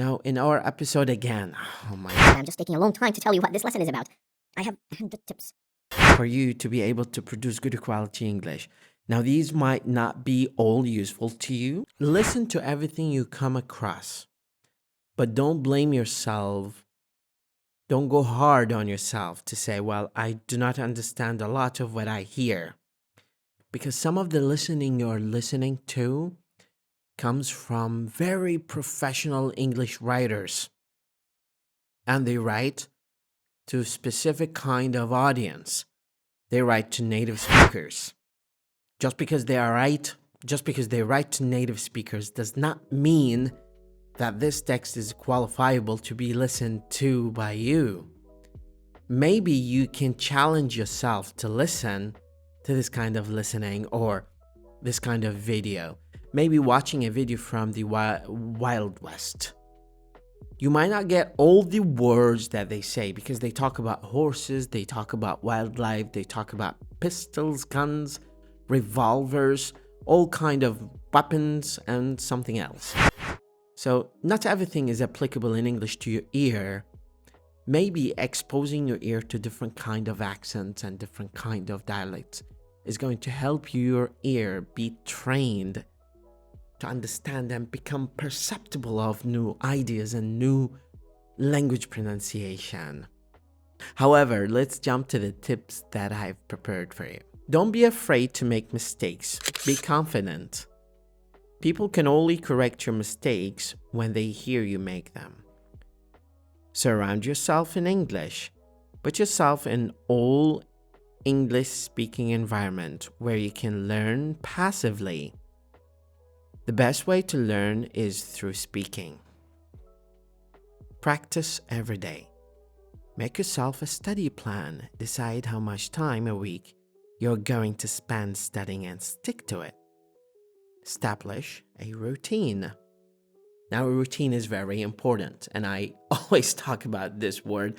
Now, in our episode again, oh my God, I'm just taking a long time to tell you what this lesson is about. I have 100 tips. for you to be able to produce good quality English. Now, these might not be all useful to you. Listen to everything you come across, but don't blame yourself. Don't go hard on yourself to say, well, I do not understand a lot of what I hear. Because some of the listening you're listening to comes from very professional English writers. And they write to a specific kind of audience. They write to native speakers. Just because they write to native speakers does not mean that this text is qualifiable to be listened to by you. Maybe you can challenge yourself to listen to this kind of listening or this kind of video. Maybe watching a video from the Wild West. You might not get all the words that they say because they talk about horses, they talk about wildlife, they talk about pistols, guns, revolvers, all kind of weapons and something else. So not everything is applicable in English to your ear. Maybe exposing your ear to different kind of accents and different kind of dialects is going to help your ear be trained to understand and become perceptible of new ideas and new language pronunciation. However, let's jump to the tips that I've prepared for you. Don't be afraid to make mistakes. Be confident. People can only correct your mistakes when they hear you make them. Surround yourself in English. Put yourself in all English-speaking environment where you can learn passively. The best way to learn is through speaking. Practice every day. Make yourself a study plan. Decide how much time a week you're going to spend studying and stick to it. Establish a routine. Now, a routine is very important, and I always talk about this word.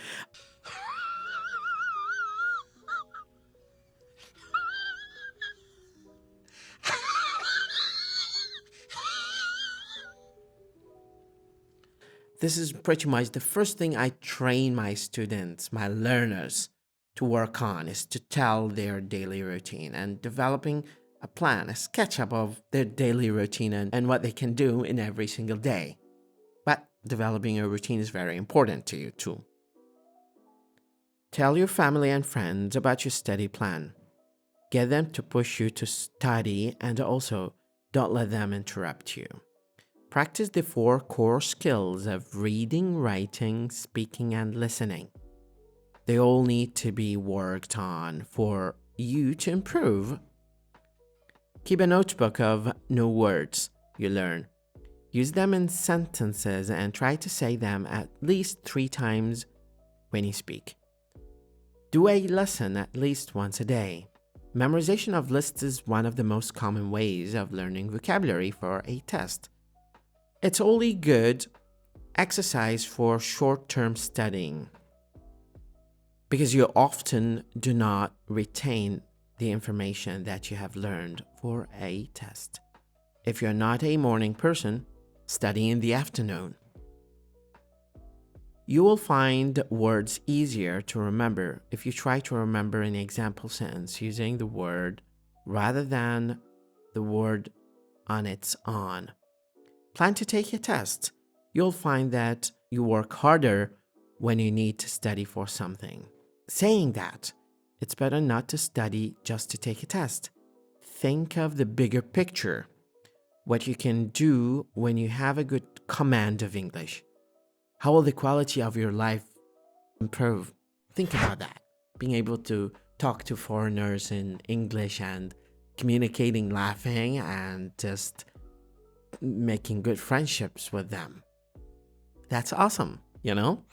This is pretty much the first thing I train my students, my learners, to work on is to tell their daily routine and developing a plan, a sketch-up of their daily routine and what they can do in every single day. But developing a routine is very important to you too. Tell your family and friends about your study plan. Get them to push you to study and also don't let them interrupt you. Practice the 4 core skills of reading, writing, speaking, and listening. They all need to be worked on for you to improve. Keep a notebook of new words you learn. Use them in sentences and try to say them at least 3 times when you speak. Do a lesson at least once a day. Memorization of lists is one of the most common ways of learning vocabulary for a test. It's only good exercise for short-term studying because you often do not retain the information that you have learned for a test. If you're not a morning person, study in the afternoon. You will find words easier to remember if you try to remember an example sentence using the word rather than the word on its own. Plan to take a test. You'll find that you work harder when you need to study for something. Saying that, it's better not to study just to take a test. Think of the bigger picture, what you can do when you have a good command of English. How will the quality of your life improve? Think about that. Being able to talk to foreigners in English and communicating, laughing, and just making good friendships with them. That's awesome, you know?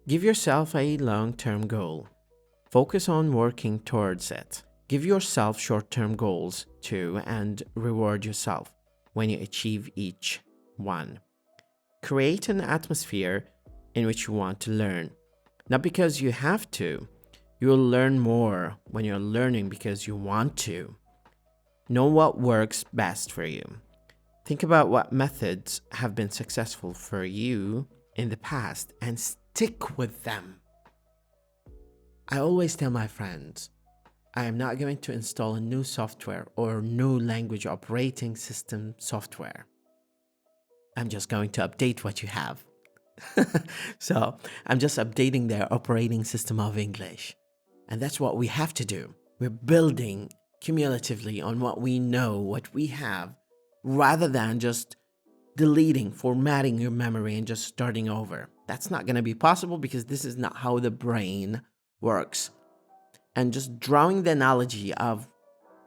Give yourself a long-term goal. Focus on working towards it. Give yourself short-term goals too and reward yourself when you achieve each one. Create an atmosphere in which you want to learn. Not because you have to. You will learn more when you're learning because you want to. Know what works best for you. Think about what methods have been successful for you in the past and stick with them. I always tell my friends, I am not going to install a new software or new language operating system software. I'm just going to update what you have. So I'm just updating their operating system of English. And that's what we have to do. We're building cumulatively on what we know, what we have, rather than just deleting, formatting your memory and just starting over. That's not going to be possible because this is not how the brain works. And just drawing the analogy of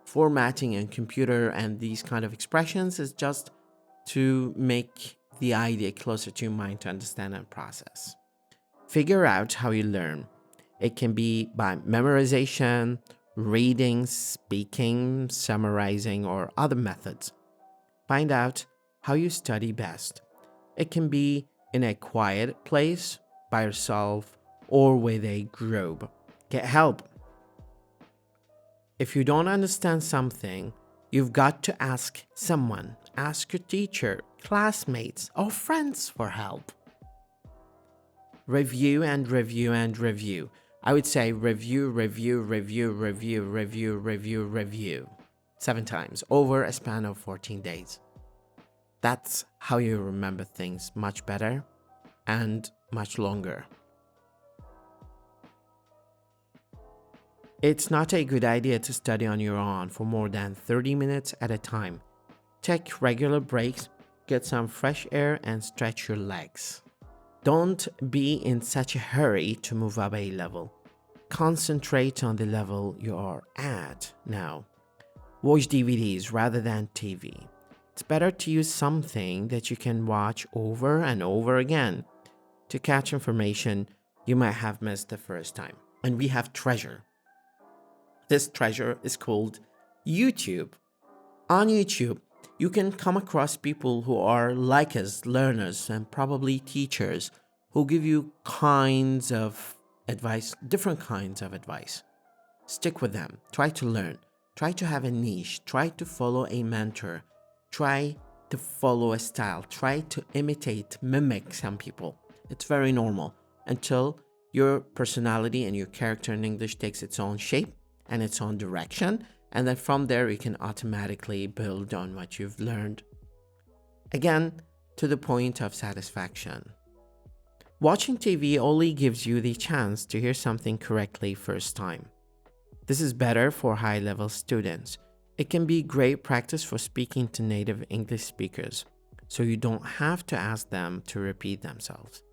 formatting and computer and these kind of expressions is just to make the idea closer to your mind to understand and process. Figure out how you learn. It can be by memorization, reading, speaking, summarizing, or other methods. Find out how you study best. It can be in a quiet place, by yourself, or with a group. Get help. If you don't understand something, you've got to ask someone. Ask your teacher, classmates, or friends for help. Review and review and review. I would say review, review, review, review, review, review, review. 7 times over a span of 14 days. That's how you remember things much better and much longer. It's not a good idea to study on your own for more than 30 minutes at a time. Take regular breaks, get some fresh air, and stretch your legs. Don't be in such a hurry to move up a level. Concentrate on the level you are at now. Watch DVDs rather than TV. It's better to use something that you can watch over and over again to catch information you might have missed the first time. And we have treasure. This treasure is called YouTube. On YouTube, you can come across people who are like us, learners, and probably teachers who give you kinds of advice, different kinds of advice. Stick with them. Try to learn. Try to have a niche. Try to follow a mentor. Try to follow a style. Try to imitate, mimic some people. It's very normal until your personality and your character in English takes its own shape and its own direction. And then from there, you can automatically build on what you've learned. Again, to the point of satisfaction. Watching TV only gives you the chance to hear something correctly first time. This is better for high-level students. It can be great practice for speaking to native English speakers, so you don't have to ask them to repeat themselves.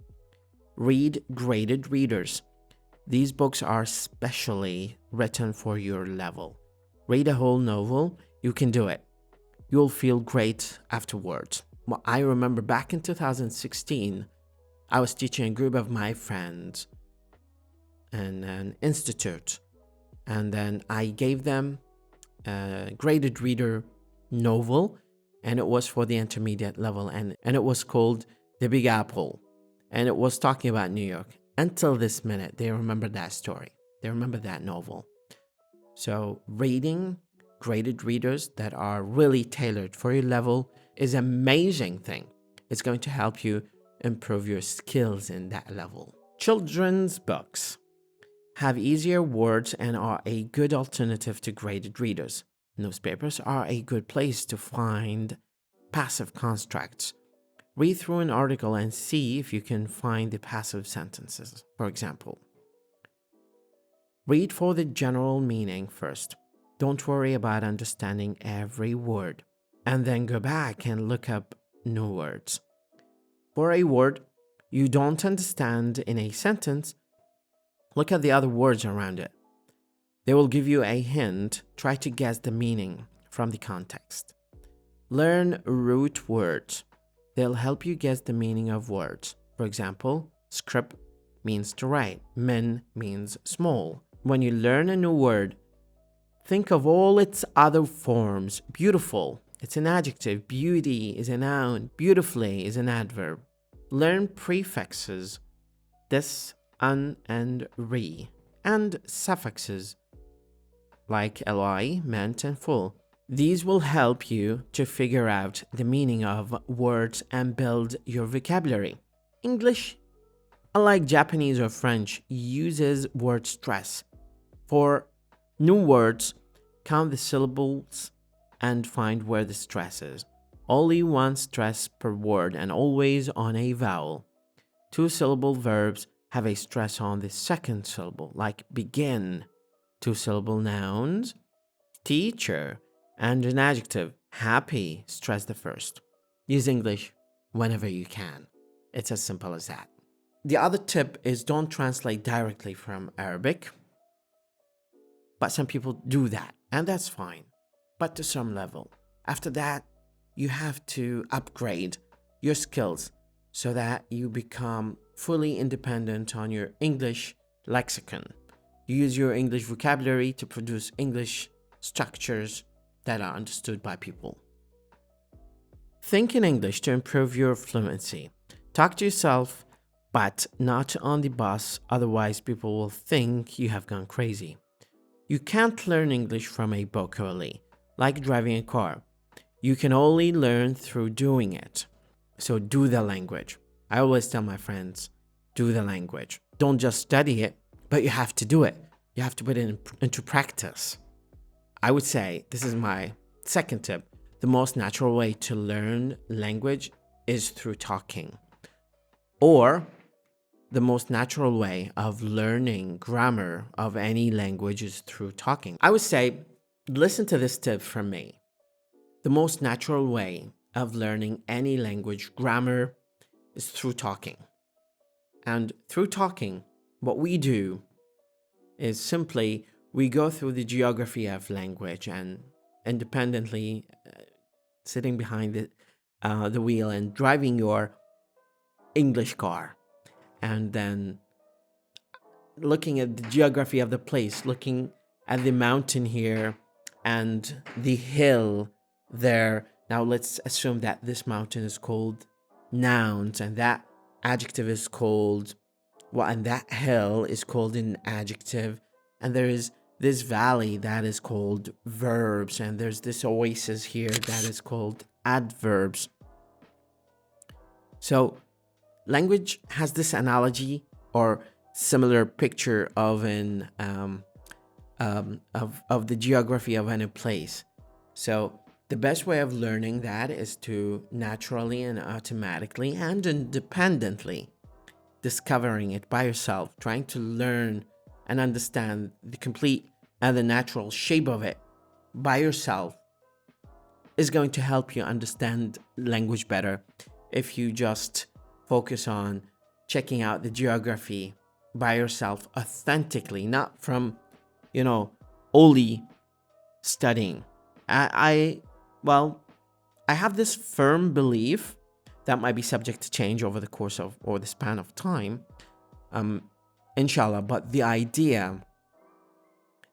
Read graded readers. These books are specially written for your level. Read a whole novel, you can do it. You'll feel great afterwards. Well, I remember back in 2016, I was teaching a group of my friends in an institute, and then I gave them a graded reader novel, and it was for the intermediate level, and it was called The Big Apple, and it was talking about New York. Until this minute, they remember that story. They remember that novel. So reading graded readers that are really tailored for your level is an amazing thing. It's going to help you improve your skills in that level. Children's books have easier words and are a good alternative to graded readers. Newspapers are a good place to find passive constructs. Read through an article and see if you can find the passive sentences, for example. Read for the general meaning first. Don't worry about understanding every word. And then go back and look up new words. For a word you don't understand in a sentence, look at the other words around it. They will give you a hint. Try to guess the meaning from the context. Learn root words. They'll help you guess the meaning of words. For example, script means to write. Min means small. When you learn a new word, think of all its other forms. Beautiful, it's an adjective. Beauty is a noun. Beautifully is an adverb. Learn prefixes, this, an, and re, and suffixes like li, meant, and full. These will help you to figure out the meaning of words and build your vocabulary. English, unlike Japanese or French, uses word stress. For new words, count the syllables and find where the stress is. Only one stress per word and always on a vowel. Two-syllable verbs have a stress on the second syllable, like begin. Two-syllable nouns, teacher, and an adjective, happy, stress the first. Use English whenever you can. It's as simple as that. The other tip is don't translate directly from Arabic. But some people do that, and that's fine. But to some level. After that, you have to upgrade your skills so that you become fully independent on your English lexicon. You use your English vocabulary to produce English structures that are understood by people. Think in English to improve your fluency. Talk to yourself, but not on the bus, otherwise people will think you have gone crazy. You can't learn English from a book only, like driving a car. You can only learn through doing it. So do the language. I always tell my friends, do the language. Don't just study it, but you have to do it. You have to put it into practice. I would say, this is my second tip, the most natural way to learn language is through talking. Or the most natural way of learning grammar of any language is through talking. I would say, listen to this tip from me. The most natural way of learning any language grammar is through talking. And through talking, what we do is simply we go through the geography of language and independently sitting behind the wheel and driving your English car, and then looking at the geography of the place, looking at the mountain here and the hill there. Now let's assume that this mountain is called nouns and that adjective is called and that hill is called an adjective, and there is this valley that is called verbs, and there's this oasis here that is called adverbs. So language has this analogy or similar picture of of the geography of any place. So the best way of learning that is to naturally and automatically and independently discovering it by yourself, trying to learn and understand the complete and the natural shape of it by yourself is going to help you understand language better if you just focus on checking out the geography by yourself authentically, not from, only studying. I have this firm belief that might be subject to change over the course of or the span of time, inshallah, but the idea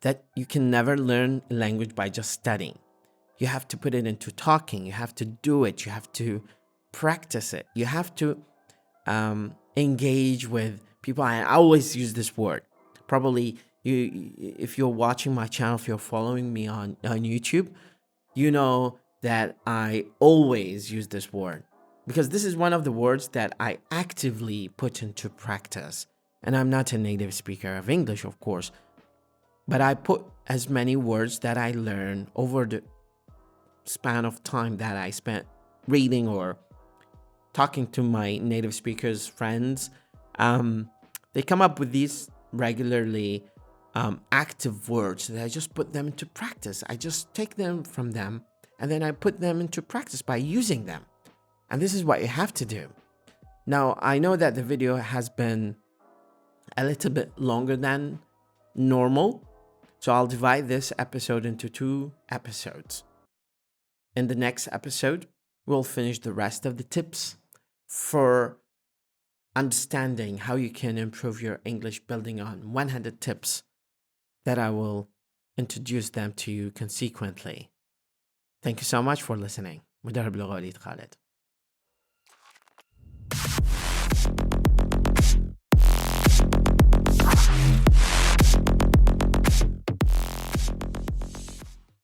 that you can never learn a language by just studying. You have to put it into talking, you have to do it, you have to practice it, you have to engage with people. I always use this word. Probably if you're watching my channel, if you're following me on YouTube, you know that I always use this word because this is one of the words that I actively put into practice. And I'm not a native speaker of English, of course, but I put as many words that I learn over the span of time that I spent reading or talking to my native speakers friends. They come up with these regularly active words that I just put them into practice. I just take them from them and then I put them into practice by using them. And this is what you have to do. Now, I know that the video has been a little bit longer than normal, so I'll divide this episode into 2 episodes. In the next episode, we'll finish the rest of the tips for understanding how you can improve your English, building on 100 tips that I will introduce them to you consequently. Thank you so much for listening. مدرب لغة وليد خالد.